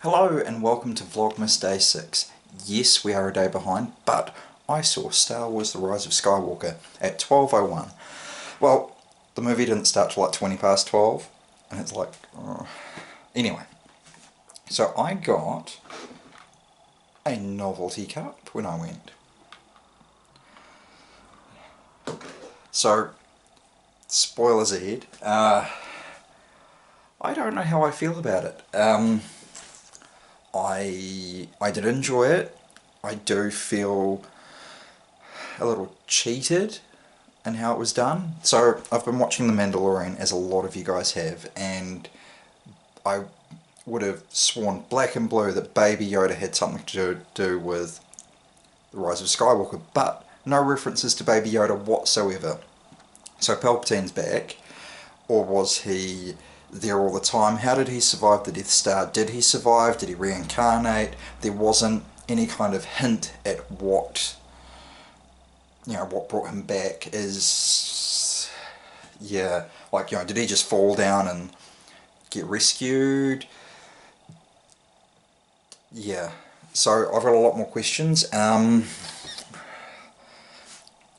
Hello and welcome to Vlogmas Day 6. Yes, we are a day behind, but I saw Star Wars The Rise of Skywalker at 12:01. Well, the movie didn't start till like 20 past 12, and it's like... Anyway, so I got a novelty cup when I went. So, spoilers ahead. I don't know how I feel about it. I did enjoy it. I do feel a little cheated in how it was done. So I've been watching The Mandalorian, as a lot of you guys have, and I would have sworn black and blue that Baby Yoda had something to do with The Rise of Skywalker, but no references to Baby Yoda whatsoever. So Palpatine's back, or was he there all the time? How did he survive the Death Star? Did he survive? Did he reincarnate? There wasn't any kind of hint at what brought him back. Did he just fall down and get rescued? Yeah, so I've got a lot more questions.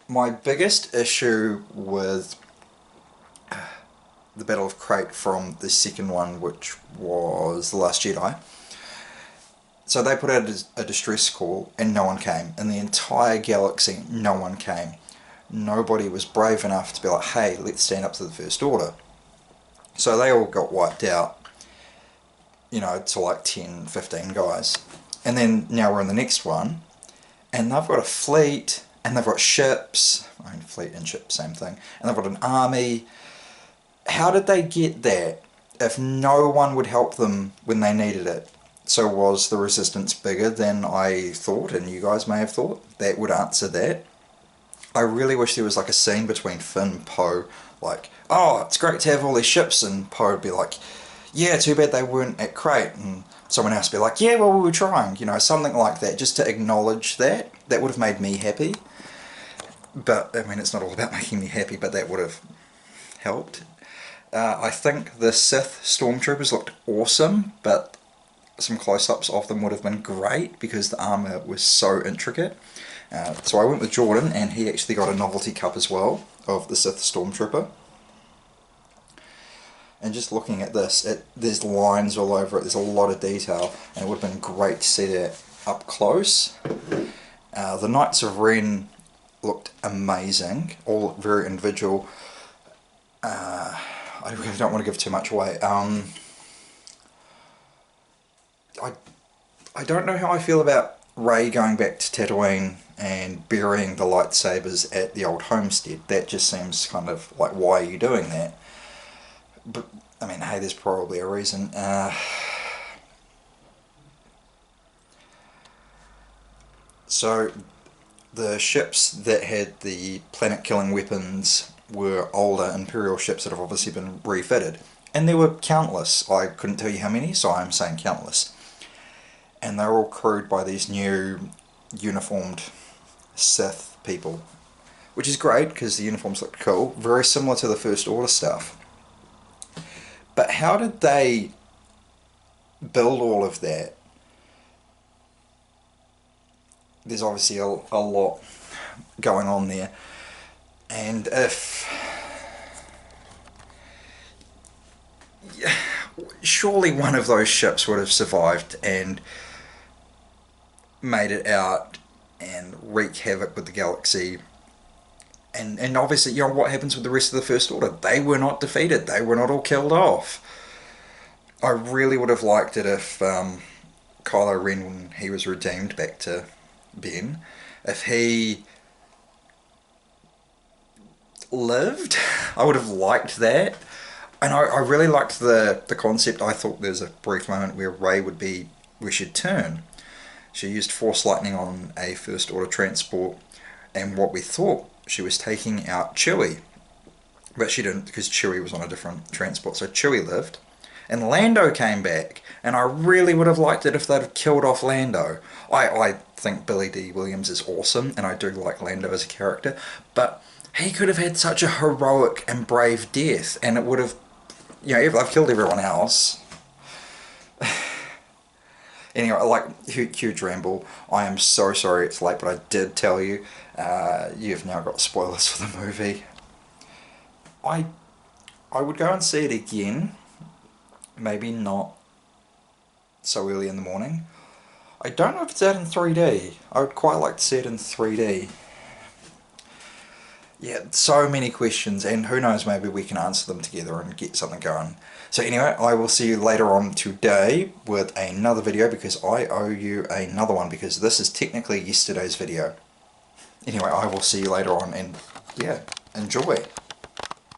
My biggest issue with the Battle of Crate from the second one, which was The Last Jedi. So they put out a distress call and no one came. In the entire galaxy, no one came. Nobody was brave enough to be like, hey, let's stand up to the First Order. So they all got wiped out, to like 10, 15 guys. And then now we're in the next one, and they've got a fleet, and they've got ships. I mean, fleet and ship, same thing. And they've got an army. How did they get that if no one would help them when they needed it? So was the resistance bigger than I thought, and you guys may have thought? That would answer that. I really wish there was like a scene between Finn and Poe, like, oh, it's great to have all these ships, and Poe would be like, yeah, too bad they weren't at Crate, and someone else would be like, yeah, well, we were trying, something like that, just to acknowledge that. That would have made me happy. But, I mean, it's not all about making me happy, but that would have helped. I think the Sith Stormtroopers looked awesome, but some close-ups of them would have been great because the armour was so intricate. So I went with Jordan, and he actually got a novelty cup as well of the Sith Stormtrooper. And just looking at this, there's lines all over it, there's a lot of detail, and it would have been great to see that up close. The Knights of Ren looked amazing, all very individual. I really don't want to give too much away. I don't know how I feel about Rey going back to Tatooine and burying the lightsabers at the old homestead. That just seems kind of like, why are you doing that? But, I mean, hey, there's probably a reason. So, the ships that had the planet-killing weapons were older Imperial ships that have obviously been refitted. And there were countless. I couldn't tell you how many, so I'm saying countless. And they're all crewed by these new uniformed Sith people. Which is great, because the uniforms look cool. Very similar to the First Order stuff. But how did they build all of that? There's obviously a lot going on there. And surely one of those ships would have survived and made it out and wreak havoc with the galaxy. And obviously, what happens with the rest of the First Order? They were not defeated. They were not all killed off. I really would have liked it if Kylo Ren, when he was redeemed back to Ben, if he lived. I would have liked that. And I really liked the concept. I thought there's a brief moment where Rey she'd turn. She used Force Lightning on a First Order transport, and what we thought, she was taking out Chewie. But she didn't, because Chewie was on a different transport, so Chewie lived. And Lando came back, and I really would have liked it if they'd have killed off Lando. I think Billy D. Williams is awesome, and I do like Lando as a character, but he could have had such a heroic and brave death, and it would have, I've killed everyone else. Anyway, like, huge ramble. I am so sorry it's late, but I did tell you. You've now got spoilers for the movie. I would go and see it again. Maybe not so early in the morning. I don't know if it's out in 3D. I would quite like to see it in 3D. Yeah, so many questions, and who knows, maybe we can answer them together and get something going. So anyway, I will see you later on today with another video, because I owe you another one, because this is technically yesterday's video. Anyway, I will see you later on, and yeah, enjoy.